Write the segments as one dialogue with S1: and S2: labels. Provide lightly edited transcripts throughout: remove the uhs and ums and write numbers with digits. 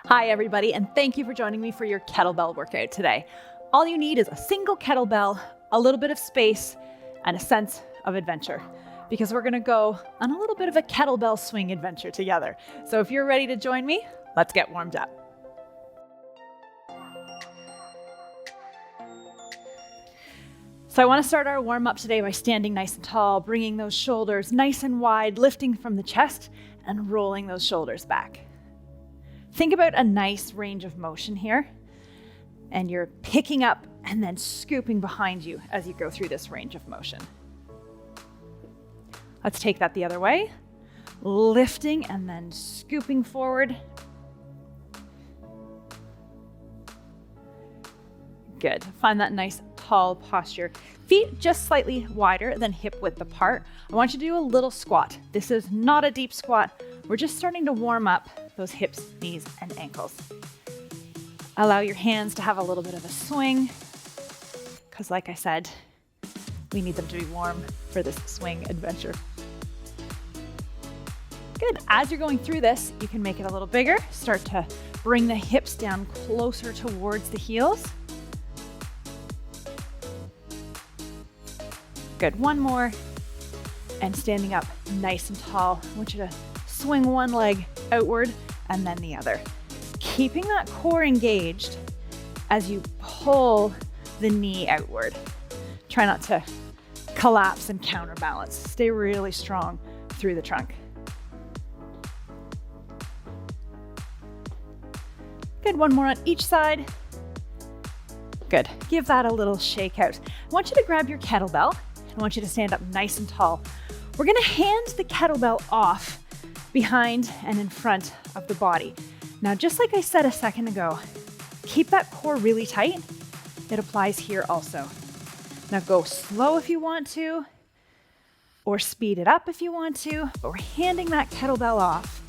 S1: Hi everybody, and thank you for joining me for your kettlebell workout today. All you need is a single kettlebell, a little bit of space, and a sense of adventure, because we're gonna go on a little bit of a kettlebell swing adventure together. So if you're ready to join me, let's get warmed up. So I wanna start our warm up today by standing nice and tall, bringing those shoulders nice and wide, lifting from the chest, and rolling those shoulders back. Think about a nice range of motion here, and you're picking up and then scooping behind you as you go through this range of motion. Let's take that the other way. Lifting and then scooping forward. Good. Find that nice tall posture. Feet just slightly wider than hip width apart. I want you to do a little squat. This is not a deep squat. We're just starting to warm up those hips, knees, and ankles. Allow your hands to have a little bit of a swing, because like I said, we need them to be warm for this swing adventure. Good. As you're going through this, you can make it a little bigger. Start to bring the hips down closer towards the heels. Good. One more. And standing up nice and tall. I want you to swing one leg outward and then the other. Keeping that core engaged as you pull the knee outward. Try not to collapse and counterbalance. Stay really strong through the trunk. Good. One more on each side. Good. Give that a little shake out. I want you to grab your kettlebell. I want you to stand up nice and tall. We're gonna hand the kettlebell off behind and in front of the body. Now, just like I said a second ago, keep that core really tight. It applies here also. Now go slow if you want to, or speed it up if you want to, but we're handing that kettlebell off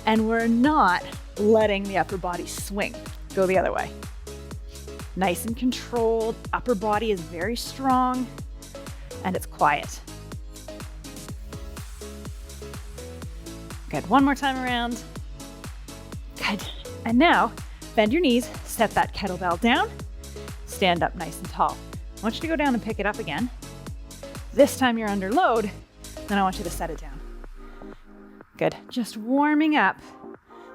S1: and we're not letting the upper body swing. Go the other way. Nice and controlled, upper body is very strong and it's quiet. Good. One more time around. Good. And now, bend your knees, set that kettlebell down, stand up nice and tall. I want you to go down and pick it up again. This time you're under load, then I want you to set it down. Good. Just warming up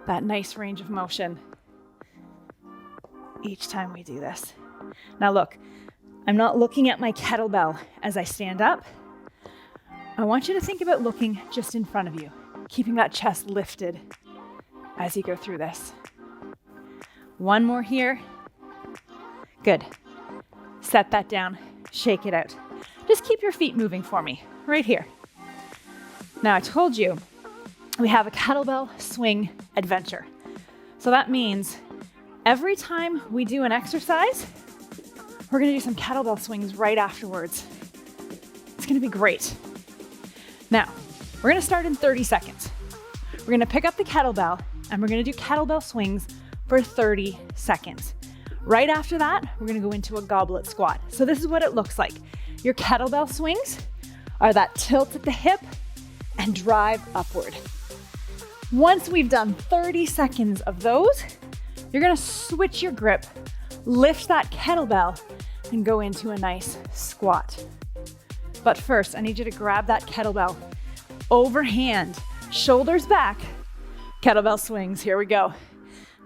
S1: that nice range of motion each time we do this. Now look, I'm not looking at my kettlebell as I stand up. I want you to think about looking just in front of you, keeping that chest lifted as you go through this. One more here. Good. Set that down, shake it out. Just keep your feet moving for me, right here. Now I told you we have a kettlebell swing adventure. So that means every time we do an exercise, we're gonna do some kettlebell swings right afterwards. It's gonna be great. Now, we're gonna start in 30 seconds. We're gonna pick up the kettlebell and we're gonna do kettlebell swings for 30 seconds. Right after that, we're gonna go into a goblet squat. So this is what it looks like. Your kettlebell swings are that tilt at the hip and drive upward. Once we've done 30 seconds of those, you're gonna switch your grip, lift that kettlebell, and go into a nice squat. But first, I need you to grab that kettlebell overhand, shoulders back, kettlebell swings. Here we go.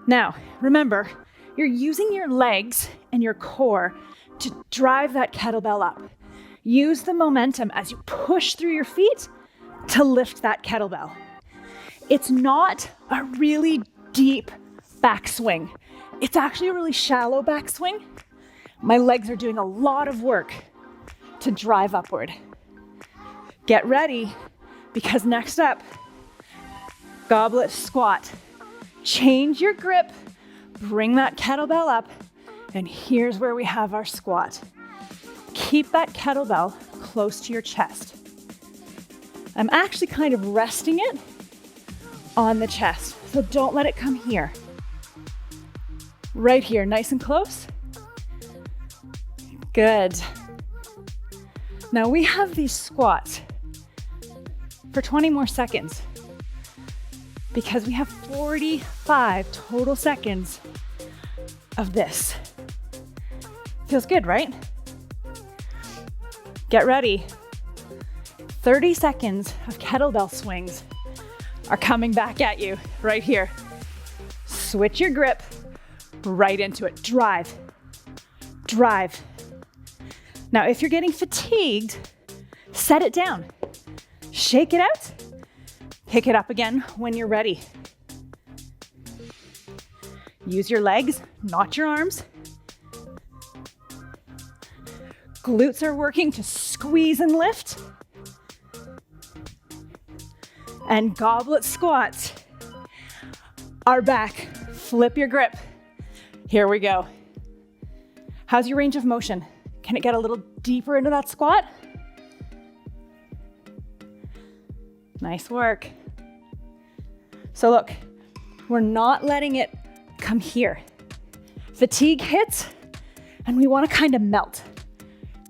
S1: Now, remember, you're using your legs and your core to drive that kettlebell up. Use the momentum as you push through your feet to lift that kettlebell. It's not a really deep backswing. It's actually a really shallow backswing. My legs are doing a lot of work to drive upward. Get ready, because next up, goblet squat. Change your grip, bring that kettlebell up, and here's where we have our squat. Keep that kettlebell close to your chest. I'm actually kind of resting it on the chest, so don't let it come here. Right here, nice and close. Good. Now we have these squats for 20 more seconds. because we have 45 total seconds of this. Feels good, right? Get ready. 30 seconds of kettlebell swings are coming back at you right here. Switch your grip right into it. Drive. Drive. Now, if you're getting fatigued, set it down. Shake it out. Pick it up again when you're ready. Use your legs, not your arms. Glutes are working to squeeze and lift. And goblet squats are back. Flip your grip. Here we go. How's your range of motion? Can it get a little deeper into that squat? Nice work. So look, we're not letting it come here. Fatigue hits and we want to kind of melt.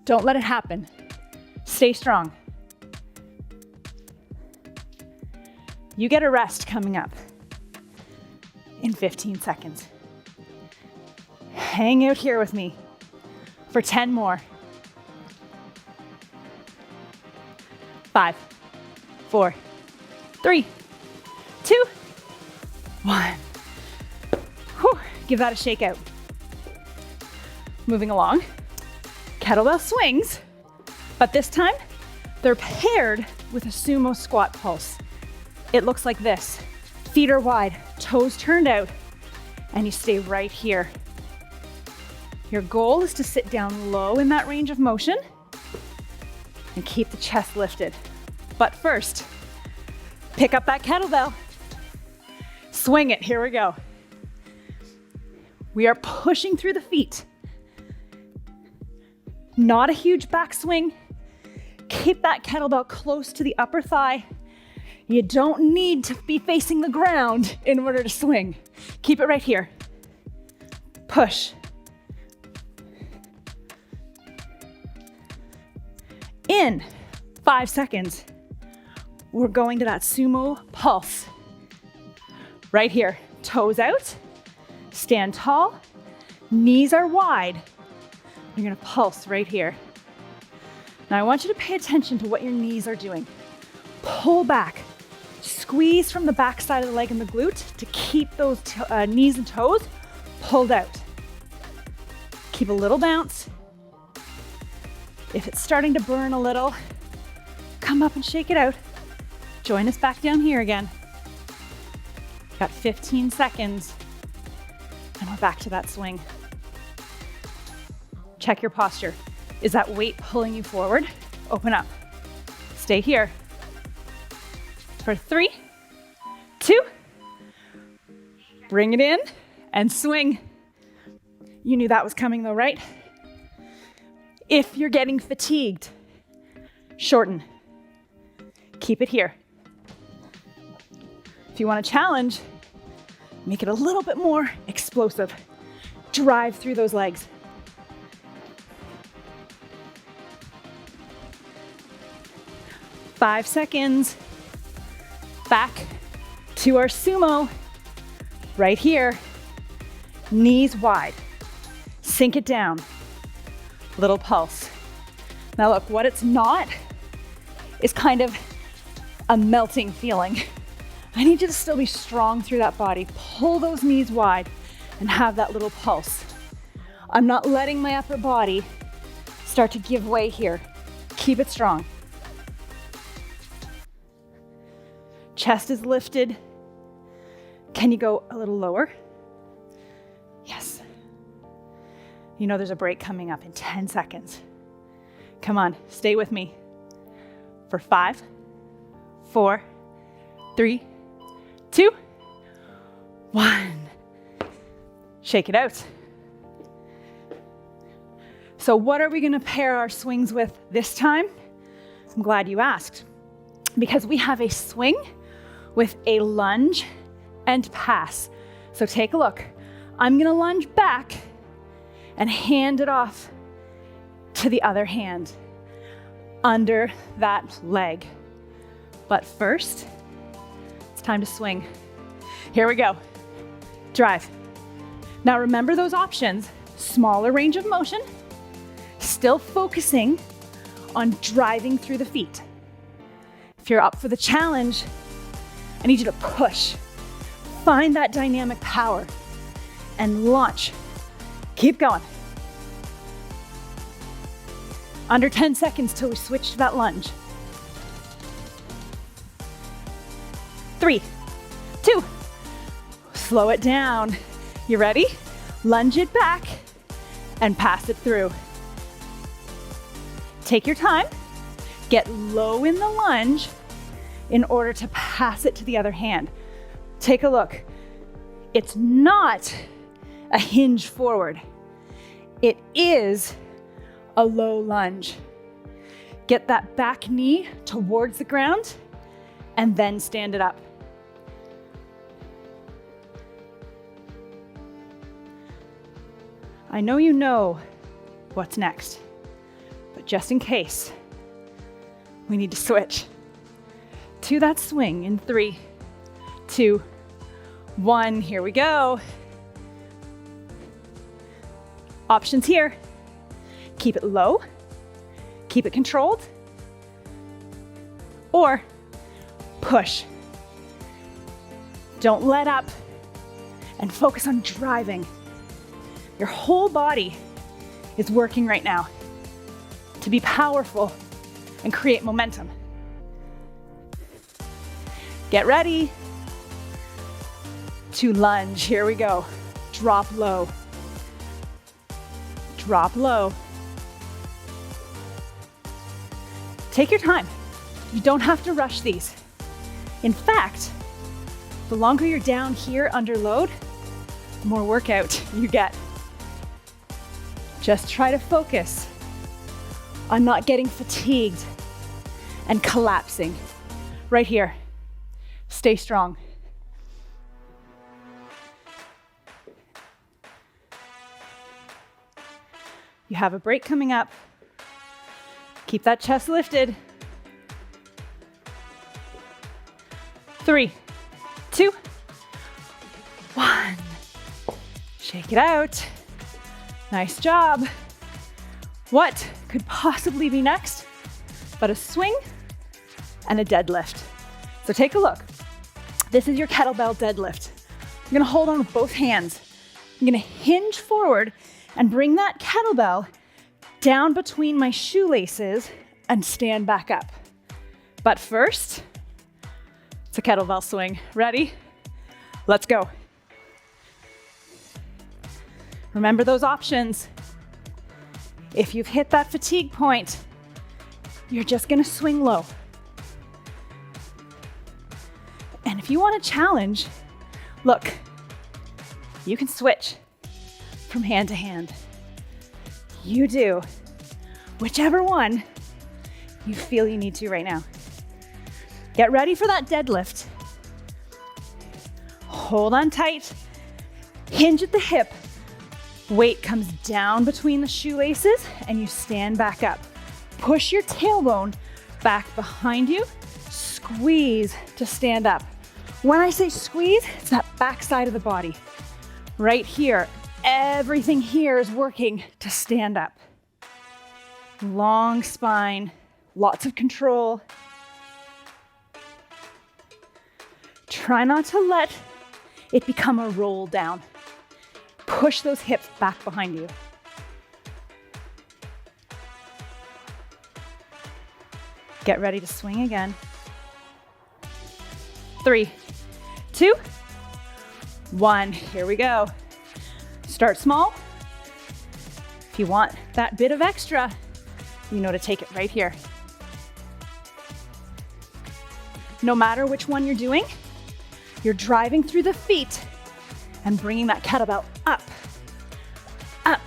S1: Don't let it happen. Stay strong. You get a rest coming up in 15 seconds. Hang out here with me for 10 more. 5, 4, 3, 2, 1. Whew. Give that a shake out. Moving along. Kettlebell swings, but this time they're paired with a sumo squat pulse. It looks like this. Feet are wide, toes turned out, and you stay right here. Your goal is to sit down low in that range of motion and keep the chest lifted. But first, pick up that kettlebell. Swing it, here we go. We are pushing through the feet. Not a huge backswing. Keep that kettlebell close to the upper thigh. You don't need to be facing the ground in order to swing. Keep it right here. Push. In 5 seconds, we're going to that sumo pulse. Right here, toes out, stand tall, knees are wide. You're gonna pulse right here. Now I want you to pay attention to what your knees are doing. Pull back, squeeze from the back side of the leg and the glute to keep those knees and toes pulled out. Keep a little bounce. If it's starting to burn a little, come up and shake it out. Join us back down here again. Got 15 seconds and we're back to that swing. Check your posture. Is that weight pulling you forward? Open up. Stay here. For 3, 2, bring it in and swing. You knew that was coming though, right? If you're getting fatigued, shorten. Keep it here. If you want to challenge, make it a little bit more explosive. Drive through those legs. Five seconds. Back to our sumo. Right here. Knees wide. Sink it down. Little pulse. Now look, what it's not is kind of a melting feeling. I need you to still be strong through that body. Pull those knees wide and have that little pulse. I'm not letting my upper body start to give way here. Keep it strong. Chest is lifted. Can you go a little lower? Yes. You know there's a break coming up in 10 seconds. Come on, stay with me. For 5, 4, 3, 2, 1. Shake it out. So what are we gonna pair our swings with this time? I'm glad you asked. Because we have a swing with a lunge and pass. So take a look. I'm gonna lunge back and hand it off to the other hand under that leg. But first, it's time to swing. Here we go. Drive. Now remember those options, smaller range of motion, still focusing on driving through the feet. If you're up for the challenge, I need you to push. Find that dynamic power and launch. Keep going. Under 10 seconds till we switch to that lunge. 3, 2, slow it down. You ready? Lunge it back and pass it through. Take your time, get low in the lunge in order to pass it to the other hand. Take a look. It's not a hinge forward. It is a low lunge. Get that back knee towards the ground and then stand it up. I know you know what's next, but just in case, we need to switch to that swing in 3, 2, 1. Here we go. Options here. Keep it low, keep it controlled, or push. Don't let up and focus on driving. Your whole body is working right now to be powerful and create momentum. Get ready to lunge. Here we go. Drop low. Drop low. Take your time. You don't have to rush these. In fact, the longer you're down here under load, the more workout you get. Just try to focus on not getting fatigued and collapsing. Right here. Stay strong. You have a break coming up. Keep that chest lifted. 3, 2, 1. Shake it out. Nice job. What could possibly be next but a swing and a deadlift? So take a look. This is your kettlebell deadlift. You're gonna hold on with both hands. I'm gonna hinge forward and bring that kettlebell down between my shoelaces and stand back up. But first, it's a kettlebell swing. Ready? Let's go. Remember those options. If you've hit that fatigue point, you're just gonna swing low. And if you want a challenge, look, you can switch from hand to hand. You do whichever one you feel you need to right now. Get ready for that deadlift. Hold on tight, hinge at the hip. Weight comes down between the shoelaces and you stand back up. Push your tailbone back behind you, squeeze to stand up. When I say squeeze, it's that back side of the body. Right here, everything here is working to stand up. Long spine, lots of control. Try not to let it become a roll down. Push those hips back behind you. Get ready to swing again. 3, 2, 1. Here we go. Start small. If you want that bit of extra, you know to take it right here. No matter which one you're doing, you're driving through the feet and bringing that kettlebell up, up.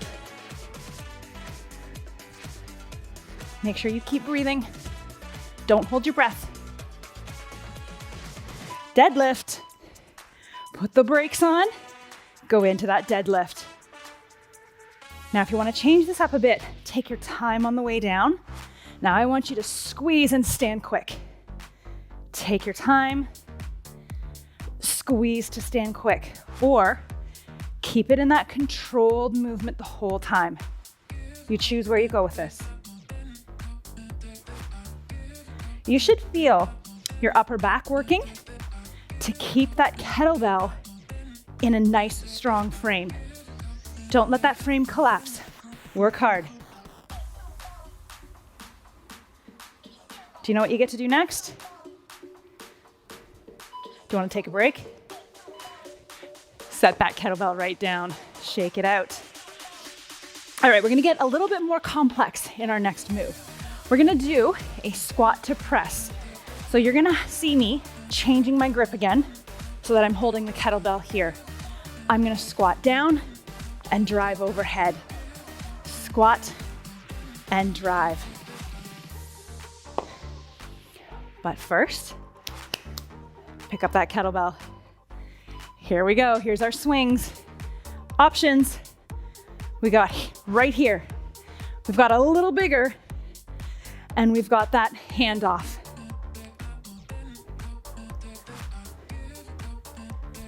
S1: Make sure you keep breathing. Don't hold your breath. Deadlift. Put the brakes on. Go into that deadlift. Now, if you want to change this up a bit, take your time on the way down. Now, I want you to squeeze and stand quick. Take your time. squeeze to stand quick, or keep it in that controlled movement the whole time. You choose where you go with this. You should feel your upper back working to keep that kettlebell in a nice, strong frame. Don't let that frame collapse. Work hard. Do you know what you get to do next? Do you want to take a break? Set that kettlebell right down. Shake it out. All right, we're gonna get a little bit more complex in our next move. We're gonna do a squat to press. So you're gonna see me changing my grip again so that I'm holding the kettlebell here. I'm gonna squat down and drive overhead. Squat and drive. But first, pick up that kettlebell. Here we go, here's our swings. Options, we got right here. We've got a little bigger, and we've got that handoff.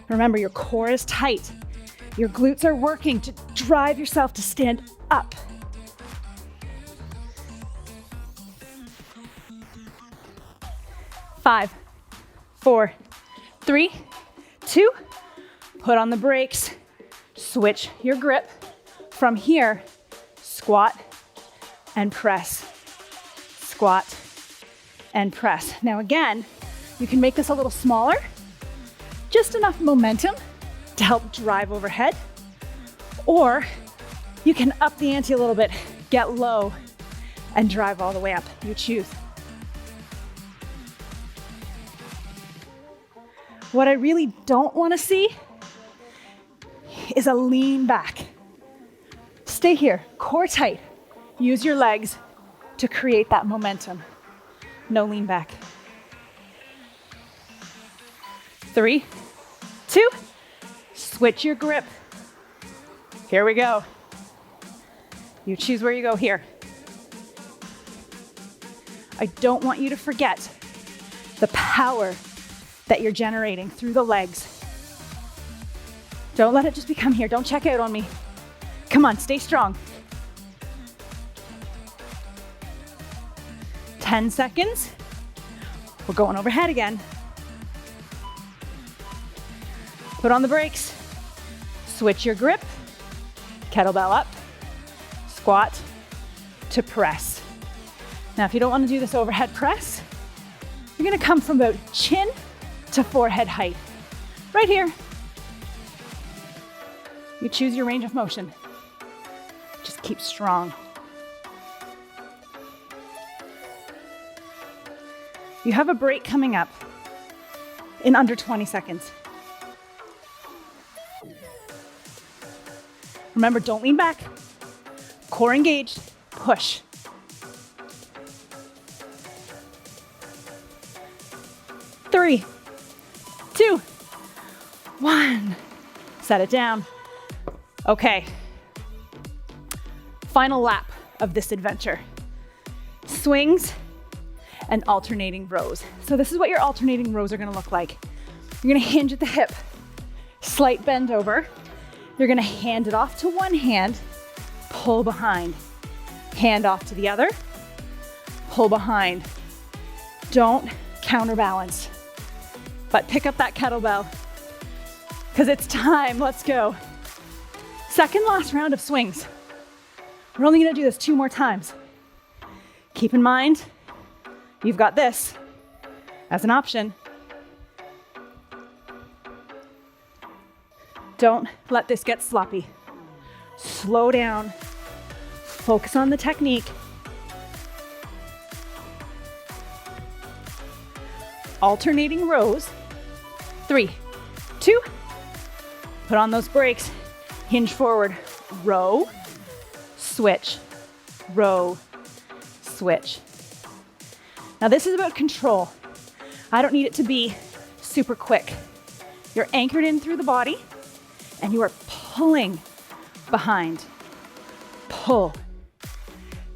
S1: Remember, your core is tight. Your glutes are working to drive yourself to stand up. Five, 4, 3, 2, put on the brakes, switch your grip. From here, squat and press, squat and press. Now again, you can make this a little smaller, just enough momentum to help drive overhead, or you can up the ante a little bit, get low and drive all the way up. You choose. What I really don't want to see is a lean back. Stay here, core tight. Use your legs to create that momentum. No lean back. 3, 2, switch your grip. Here we go. You choose where you go here. I don't want you to forget the power that you're generating through the legs. Don't let it just become here. Don't check out on me. Come on, stay strong. 10 seconds. We're going overhead again. Put on the brakes. Switch your grip. Kettlebell up. Squat to press. Now, if you don't want to do this overhead press, you're going to come from about chin to forehead height. Right here. You choose your range of motion. Just keep strong. You have a break coming up in under 20 seconds. Remember, don't lean back. Core engaged, push. Three, 2, 1. Set it down. Okay. Final lap of this adventure. Swings and alternating rows. So this is what your alternating rows are gonna look like. You're gonna hinge at the hip, slight bend over. You're gonna hand it off to one hand, pull behind. Hand off to the other, pull behind. Don't counterbalance, but pick up that kettlebell because it's time. Let's go. Second last round of swings. We're only gonna do this 2 more times. Keep in mind, you've got this as an option. Don't let this get sloppy. Slow down, focus on the technique. Alternating rows. 3, 2, put on those brakes, hinge forward, row, switch, row, switch. Now this is about control. I don't need it to be super quick. You're anchored in through the body and you are pulling behind. Pull.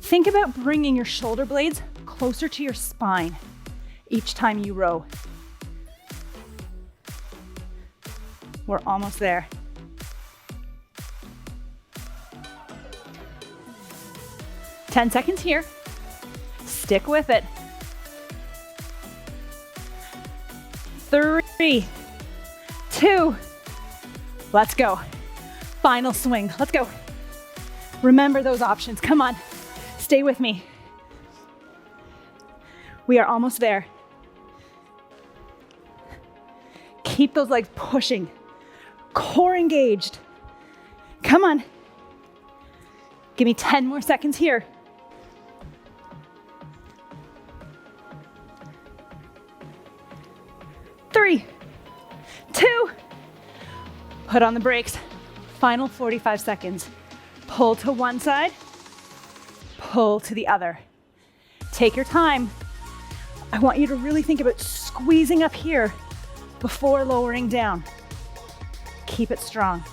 S1: Think about bringing your shoulder blades closer to your spine each time you row. We're almost there. Ten seconds here. Stick with it. 3, 2, let's go. Final swing, let's go. Remember those options, come on. Stay with me. We are almost there. Keep those legs pushing. Core engaged. Come on. Give me 10 more seconds here. 3, 2, put on the brakes. Final 45 seconds. Pull to one side, pull to the other. Take your time. I want you to really think about squeezing up here before lowering down. Keep it strong.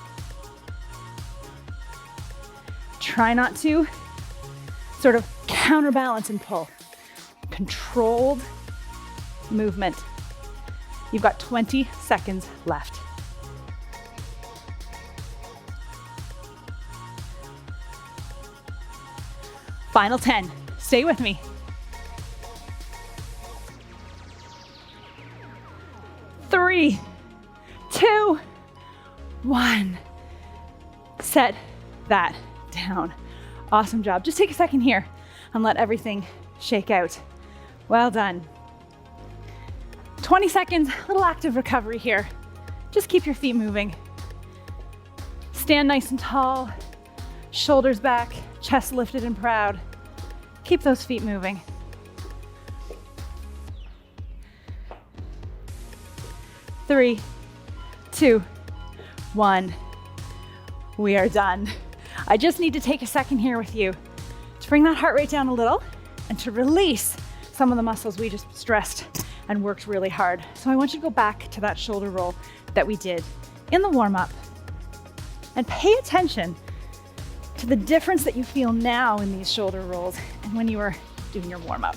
S1: Try not to sort of counterbalance and pull. Controlled movement. You've got 20 seconds left. Final 10. Stay with me. 3, 2, 1. Set that down. Awesome job. Just take a second here and let everything shake out. Well done. 20 seconds, a little active recovery here. Just keep your feet moving. Stand nice and tall, shoulders back, chest lifted and proud. Keep those feet moving. 3, 2, 1. We are done. I just need to take a second here with you to bring that heart rate down a little and to release some of the muscles we just stressed and worked really hard. So I want you to go back to that shoulder roll that we did in the warm-up and pay attention to the difference that you feel now in these shoulder rolls and when you were doing your warm-up.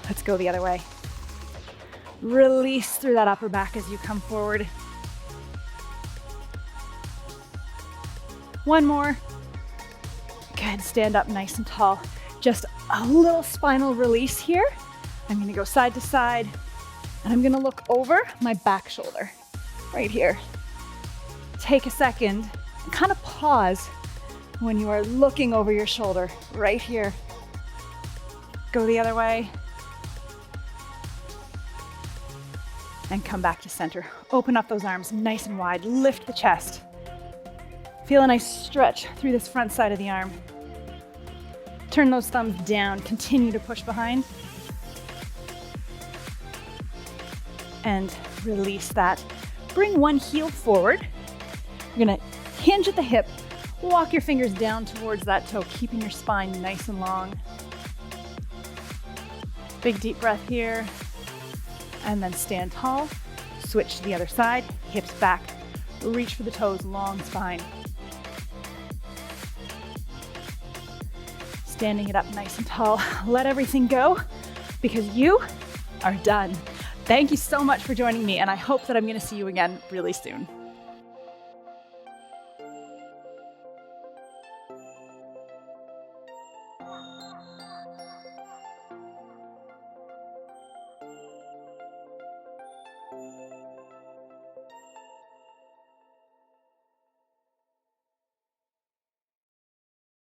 S1: Let's go the other way. Release through that upper back as you come forward. One more. Good, stand up nice and tall. Just a little spinal release here. I'm gonna go side to side and I'm gonna look over my back shoulder right here. Take a second and kind of pause when you are looking over your shoulder right here. Go the other way and come back to center. Open up those arms nice and wide, lift the chest. Feel a nice stretch through this front side of the arm. Turn those thumbs down, continue to push behind. And release that. Bring one heel forward. You're gonna hinge at the hip, walk your fingers down towards that toe, keeping your spine nice and long. Big deep breath here. And then stand tall, switch to the other side, hips back, reach for the toes, long spine. Standing it up nice and tall. Let everything go because you are done. Thank you so much for joining me, and I hope that I'm going to see you again really soon.